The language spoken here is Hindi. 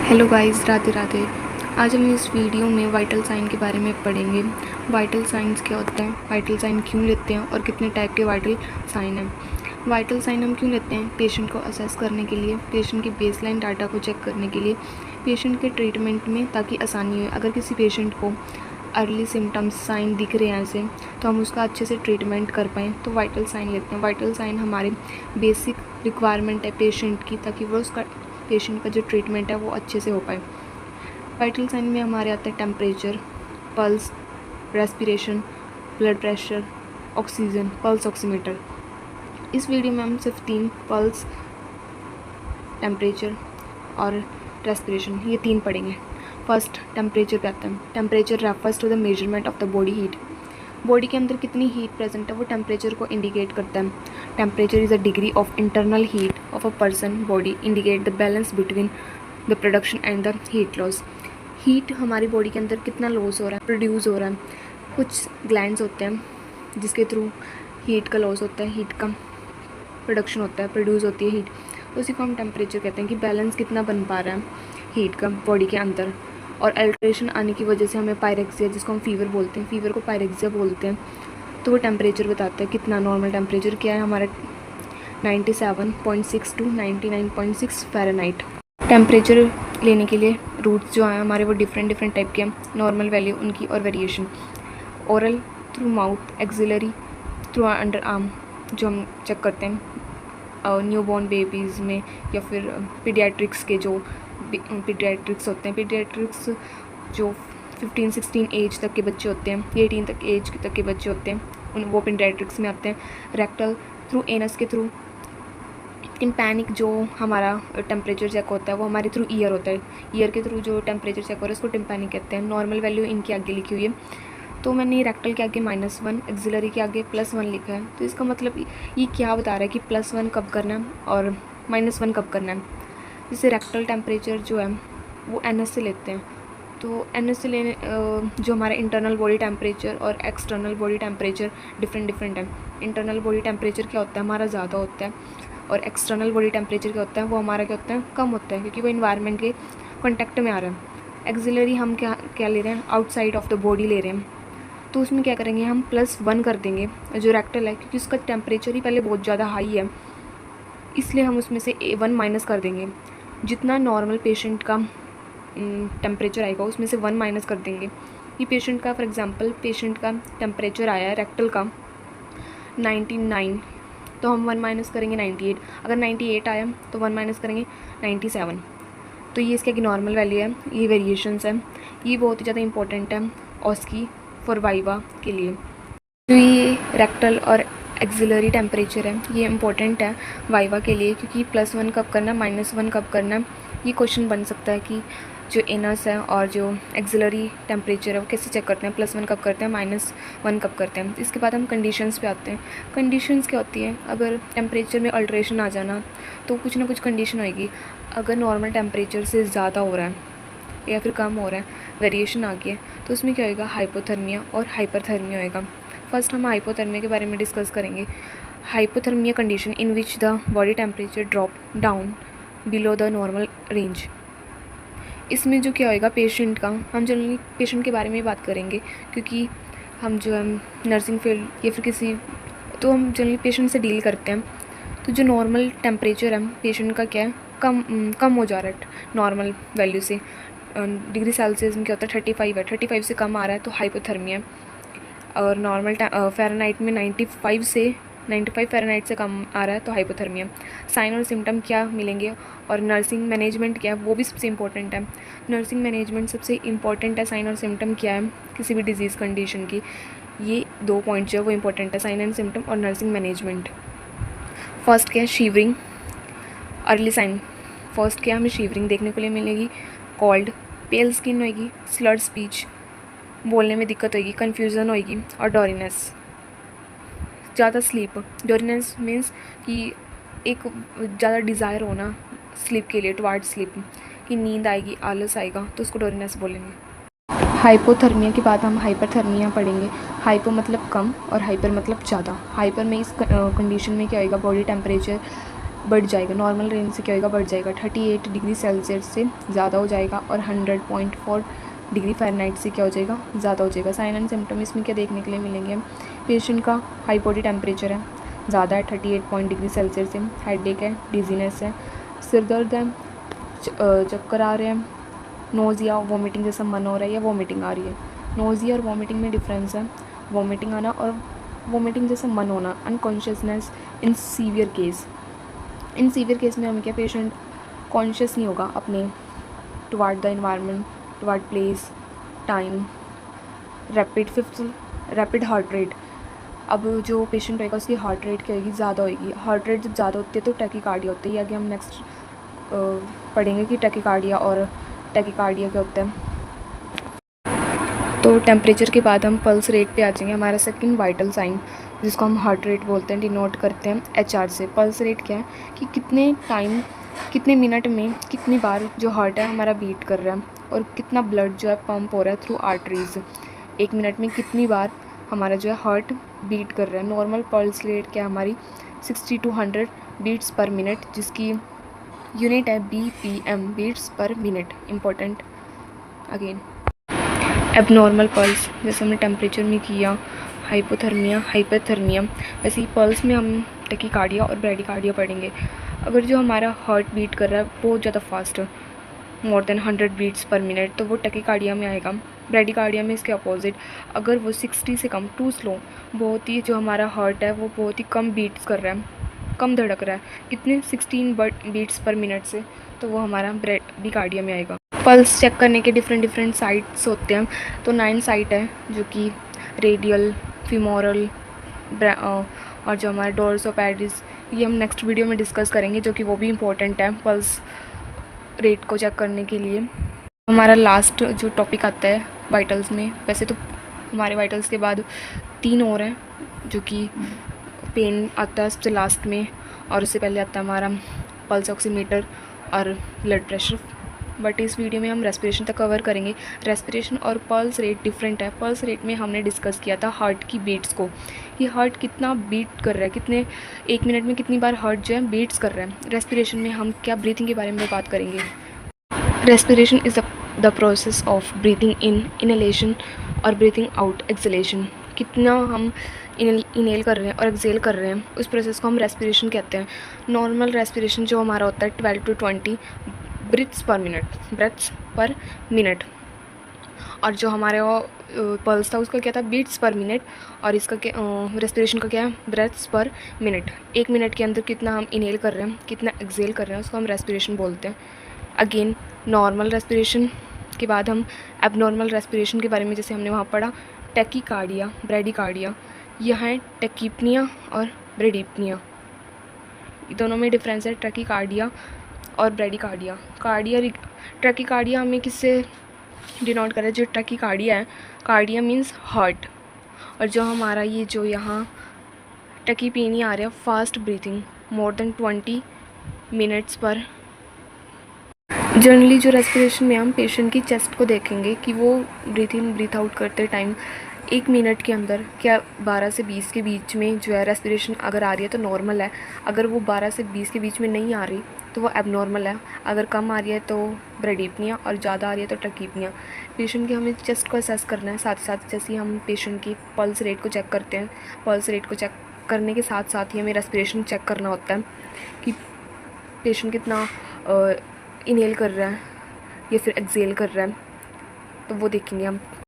Hello guys, Radhe Radhe. आज हम इस वीडियो में वाइटल साइन के बारे में पढ़ेंगे। वाइटल साइंस क्या होता है, वाइटल साइन क्यों लेते हैं और कितने टाइप के वाइटल साइन हैं। वाइटल साइन हम क्यों लेते हैं? पेशेंट को असेस करने के लिए, पेशेंट के बेसलाइन डाटा को चेक करने के लिए, पेशेंट के ट्रीटमेंट में ताकि आसानी हो। अगर किसी पेशेंट को अर्ली सिम्टम्स साइन दिख रहे हैं ऐसे, तो हम उसका अच्छे से ट्रीटमेंट कर पाएँ, तो वाइटल साइन लेते हैं। वाइटल साइन हमारे बेसिक रिक्वायरमेंट है पेशेंट की, ताकि वो उसका पेशेंट का जो ट्रीटमेंट है वो अच्छे से हो पाए। वाइटल साइन में हमारे आते हैं temperature, pulse, respiration, blood pressure, oxygen, pulse oximeter. इस वीडियो में हम सिर्फ 3 पल्स, टेम्परेचर और रेस्पिरेशन ये 3 पढ़ेंगे। फर्स्ट टेम्परेचर कहते हैं। Temperature refers to the measurement of the body heat. Body के अंदर कितनी हीट प्रेजेंट है वो टेम्परेचर को इंडिकेट करता है। Temperature is a degree of internal heat of a person body, indicate the balance between the production and the heat loss. Heat हमारी बॉडी के अंदर कितना लॉस हो रहा है, प्रोड्यूस हो रहा है। कुछ ग्लैंड्स होते हैं जिसके थ्रू हीट का लॉस होता है, हीट का प्रोडक्शन होता है, प्रोड्यूस होती है हीट, उसी को हम टेम्परेचर कहते हैं कि बैलेंस कितना बन पा रहा है हीट का बॉडी के अंदर। और अल्ट्रेशन आने की वजह से हमें पायरेक्सिया, जिसको हम फीवर बोलते हैं, फीवर को पायरेक्सिया बोलते हैं, तो वो टेम्परेचर बताता है कितना। नॉर्मल टेम्परेचर क्या है हमारा 97.6 टू 99.6 फ़ारेनहाइट। टेम्परेचर लेने के लिए रूट्स जो हैं हमारे वो डिफरेंट टाइप के हैं। नॉर्मल वैल्यू उनकी और variation. Oral, through mouth, axillary, through under arm जो हम चेक करते हैं न्यूबॉर्न बेबीज़ में, या फिर पीडियाट्रिक्स के जो पीडियाट्रिक्स होते हैं, पीडियाट्रिक्स जो 15-16 एज तक के बच्चे होते हैं, 18 तक एज तक के बच्चे होते हैं, वो पीडियाट्रिक्स में आते हैं। रेक्टल, थ्रू एनस के थ्रू। टिम्पैनिक जो हमारा टेम्परेचर चेक होता है वो हमारे थ्रू ईयर होता है। ईयर के थ्रू जो टेम्परेचर चेक हो रहा है उसको टिम्पैनिक कहते हैं। नॉर्मल वैल्यू इनके आगे लिखी हुई है, तो मैंने रेक्टल के आगे -1, एक्सिलरी के आगे +1 लिखा है। तो इसका मतलब ये क्या बता रहा है कि +1 कब करना है और -1 कब करना है। जैसे रेक्टल टेम्परेचर जो है वो एनएस से लेते हैं, तो एनएस से लेने जो हमारा इंटरनल बॉडी टेम्परेचर और एक्सटर्नल बॉडी टेम्परेचर डिफरेंट है। इंटरनल बॉडी टेम्परेचर क्या होता है हमारा ज़्यादा होता है, और एक्सटर्नल बॉडी टेम्परेचर क्या होता है वो हमारा क्या होता है कम होता है, क्योंकि वो इन्वायरमेंट के कॉन्टेक्ट में आ रहा है। एक्सिलरी हम क्या ले रहे हैं, आउटसाइड ऑफ द बॉडी ले रहे हैं, तो उसमें क्या करेंगे हम +1 कर देंगे। जो रेक्टल है क्योंकि उसका टेम्परेचर ही पहले बहुत ज़्यादा हाई है, इसलिए हम उसमें से 1 माइनस कर देंगे। जितना नॉर्मल पेशेंट का टेम्परेचर आएगा उसमें से 1 माइनस कर देंगे। ये पेशेंट का फॉर एग्जांपल पेशेंट का टेम्परेचर आया है रेक्टल का 99, तो हम 1 माइनस करेंगे 98। अगर 98 आया तो 1 माइनस करेंगे 97। तो ये इसकी नॉर्मल वैल्यू है। ये वेरिएशंस है, ये बहुत ही ज़्यादा इंपॉर्टेंट है ऑस्की फॉर वाइवा के लिए। जो ये रेक्टल और एक्सिलरी टेम्परेचर है ये इंपॉर्टेंट है वाइवा के लिए, क्योंकि +1 कब करना, -1 कब करना, ये क्वेश्चन बन सकता है कि जो एनस है और जो एक्सिलरी टेम्परेचर है वो कैसे चेक करते हैं, +1 कब करते हैं, -1 कब करते हैं। इसके बाद हम कंडीशंस पे आते हैं। कंडीशंस क्या होती हैं, अगर टेम्परेचर में अल्ट्रेशन आ जाना तो कुछ ना कुछ कंडीशन होएगी। अगर नॉर्मल टेम्परेचर से ज़्यादा हो रहा है या फिर कम हो रहा है, वेरिएशन आ गया, तो उसमें क्या होएगा, हाइपोथर्मिया और हाइपरथर्मिया होएगा। फर्स्ट हम हाइपोथर्मिया के बारे में डिस्कस करेंगे। Hypothermia condition in which the body temperature drop down below the normal range. इसमें जो क्या होएगा पेशेंट का, हम जनरली पेशेंट के बारे में बात करेंगे क्योंकि हम जो है नर्सिंग फील्ड या फिर किसी, तो हम जनरली पेशेंट से डील करते हैं। तो जो नॉर्मल टेम्परेचर है पेशेंट का क्या है, कम हो जा रहा है नॉर्मल वैल्यू से। डिग्री सेल्सियस में क्या होता है 35 है, 35 से कम आ रहा है तो हाइपोथर्मिया। और नॉर्मल फ़ारेनहाइट में 95 फ़ारेनहाइट से कम आ रहा है तो हाइपोथर्मिया। साइन और सिम्टम क्या मिलेंगे और नर्सिंग मैनेजमेंट क्या है वो भी सबसे इंपॉर्टेंट है। नर्सिंग मैनेजमेंट सबसे इंपॉर्टेंट है। साइन और सिम्टम क्या है किसी भी डिजीज़ कंडीशन की, ये 2 पॉइंट जो है वो इंपॉर्टेंट है, साइन एंड सिम्टम और नर्सिंग मैनेजमेंट। फर्स्ट क्या है, शीवरिंग, अर्ली साइन। फर्स्ट क्या हमें शीवरिंग देखने को लिए मिलेगी, कोल्ड, पेल स्किन होएगी, स्लर्ड स्पीच, बोलने में दिक्कत होएगी, कन्फ्यूज़न होएगी, और डोरीनेस, ज़्यादा स्लीप। डोरीनेस मीन्स कि एक ज़्यादा डिज़ायर होना स्लीप के लिए, टुवर्ड्स स्लीप, कि नींद आएगी, आलस आएगा, तो उसको डोरीनेस बोलेंगे। हाइपोथर्मिया के बाद हम हाइपरथर्मिया पढ़ेंगे। हाइपो मतलब कम और हाइपर मतलब ज़्यादा। हाइपर में इस कंडीशन में क्या होएगा, बॉडी टेम्परेचर बढ़ जाएगा, नॉर्मल रेंज से क्या होगा, बढ़ जाएगा, 38 डिग्री सेल्सियस से ज़्यादा हो जाएगा और 100.4 डिग्री फ़ारेनहाइट से क्या हो जाएगा, ज़्यादा हो जाएगा। साइन एंड सिम्टम इसमें क्या देखने के लिए मिलेंगे, पेशेंट का हाई बॉडी टेम्परेचर है, ज़्यादा है 38 डिग्री सेल्सियस से, हेडेक है, डिजीनेस है, सिर दर्द है, चक्कर आ रहे हैं, नोज़िया वॉमिटिंग जैसा मन हो रहा है या वॉमिटिंग आ रही है। नोज़िया और वॉमिटिंग में डिफरेंस है, वॉमिटिंग आना और वॉमिटिंग जैसा मन होना, unconsciousness in severe case. In severe case में हमें क्या, पेशेंट कॉन्शियस नहीं होगा अपने toward the environment, toward place, time, rapid heart rate. अब जो पेशेंट होएगा उसकी हार्ट रेट क्या होगी, ज़्यादा होगी। हार्ट रेट जब ज़्यादा होती है तो टैकीकार्डिया होती है। आगे हम नेक्स्ट पढ़ेंगे कि टैकीकार्डिया और टैकीकार्डिया क्या होता है। तो टेम्परेचर के बाद हम पल्स रेट पे आ जाएंगे, हमारा सेकंड वाइटल साइन जिसको हम हार्ट रेट बोलते हैं, डिनोट करते हैं HR से। पल्स रेट क्या है कि कितने टाइम, कितने मिनट में कितनी बार जो हार्ट है हमारा बीट कर रहा है और कितना ब्लड जो है पंप हो रहा है थ्रू आर्टरीज़। 1 मिनट में कितनी बार हमारा जो है हार्ट बीट कर रहा है। नॉर्मल पल्स रेट क्या है हमारी 60 to 100 बीट्स पर मिनट, जिसकी यूनिट है BPM, beats per minute. Important again. Abnormal pulse जैसे हमने टेम्परेचर में किया, हाइपोथर्मिया, हाइपरथर्मिया, वैसे ही पल्स में हम टैकीकार्डिया और ब्रैडीकार्डिया पढ़ेंगे। अगर जो हमारा हार्ट बीट कर रहा है बहुत ज़्यादा fast, more than 100 beats per minute, तो वो टैकीकार्डिया में आएगा। ब्रैडीकार्डिया में इसके अपोजिट, अगर वो 60 से कम, टू स्लो, बहुत ही जो हमारा हार्ट है वो बहुत ही कम बीट्स कर रहा है, कम धड़क रहा है, कितने 16 बीट्स पर मिनट से, तो वो हमारा ब्रैडीकार्डिया में आएगा। पल्स चेक करने के डिफरेंट साइट्स होते हैं, तो 9 साइट है जो कि रेडियल, फीमोरल और जो हमारा डोर्सोपेडिस, ये हम नेक्स्ट वीडियो में डिस्कस करेंगे, जो कि वो भी इम्पोर्टेंट है पल्स रेट को चेक करने के लिए। हमारा लास्ट जो टॉपिक आता है वाइटल्स में, वैसे तो हमारे वाइटल्स के बाद 3 और हैं, जो कि पेन आता है सबसे लास्ट में, और उससे पहले आता है हमारा पल्स ऑक्सीमीटर और ब्लड प्रेशर। बट इस वीडियो में हम रेस्पिरेशन तक कवर करेंगे। रेस्पिरेशन और पल्स रेट डिफरेंट है। पल्स रेट में हमने डिस्कस किया था हार्ट की बीट्स को, कि हार्ट कितना बीट कर रहा है, कितने 1 मिनट में कितनी बार हार्ट जो है बीट्स कर रहा है। रेस्पिरेशन में हम क्या ब्रीथिंग के बारे में बात करेंगे। Respiration is the process of breathing in inhalation और ब्रीथिंग आउट एक्सहेलेशन। कितना हम इनहेल कर रहे हैं और एक्सहेल कर रहे हैं, उस प्रोसेस को हम रेस्पिरेशन कहते हैं। नॉर्मल रेस्पिरेशन जो हमारा होता है 12 to 20 ब्रीथ्स पर मिनट, और जो हमारे वो पल्स था उसका क्या था, बीट्स पर मिनट, और इसका क्या रेस्पिरेशन का क्या है, ब्रेथ्स पर मिनट। 1 मिनट के अंदर कितना हम इनहेल कर रहे हैं, कितना एक्सहेल कर रहे हैं, उसको हम रेस्पिरेशन बोलते हैं। अगेन नॉर्मल रेस्पिरेशन के बाद हम एबनॉर्मल रेस्पिरेशन के बारे में जैसे हमने वहाँ पढ़ा, टैकीकार्डिया, ब्रैडीकार्डिया, यह है टैकीपनिया और ब्रेडीपनिया। दोनों में डिफरेंस है, टैकीकार्डिया और ब्रैडीकार्डिया। टैकीकार्डिया हमें किससे डिनोट कर रहा है, जो टैकीकार्डिया है, कार्डिया मीन्स हार्ट, और जो हमारा ये जो यहाँ टैकीपेनिया आ रहा है, fast breathing, more than 20 minutes पर। जनरली जो रेस्पिरेशन में हम पेशेंट की चेस्ट को देखेंगे कि वो ब्रीथ इन ब्रीथ आउट करते टाइम 1 मिनट के अंदर क्या 12 से 20 के बीच में जो है रेस्पिरेशन अगर आ रही है तो नॉर्मल है, अगर वो 12 से 20 के बीच में नहीं आ रही तो वो एबनॉर्मल है, अगर कम आ रही है तो ब्रेडीपनिया और ज़्यादा आ रही है तो टैकीपनिया। पेशेंट की हमें चेस्ट को असेस करना है, साथ साथ जैसे ही हम पेशेंट की पल्स रेट को चेक करते हैं, पल्स रेट को चेक करने के साथ साथ ही हमें रेस्पिरेशन चेक करना होता है कि पेशेंट कितना इनहेल कर रहा है या फिर एक्सहेल कर रहा है, तो वो देखेंगे हम।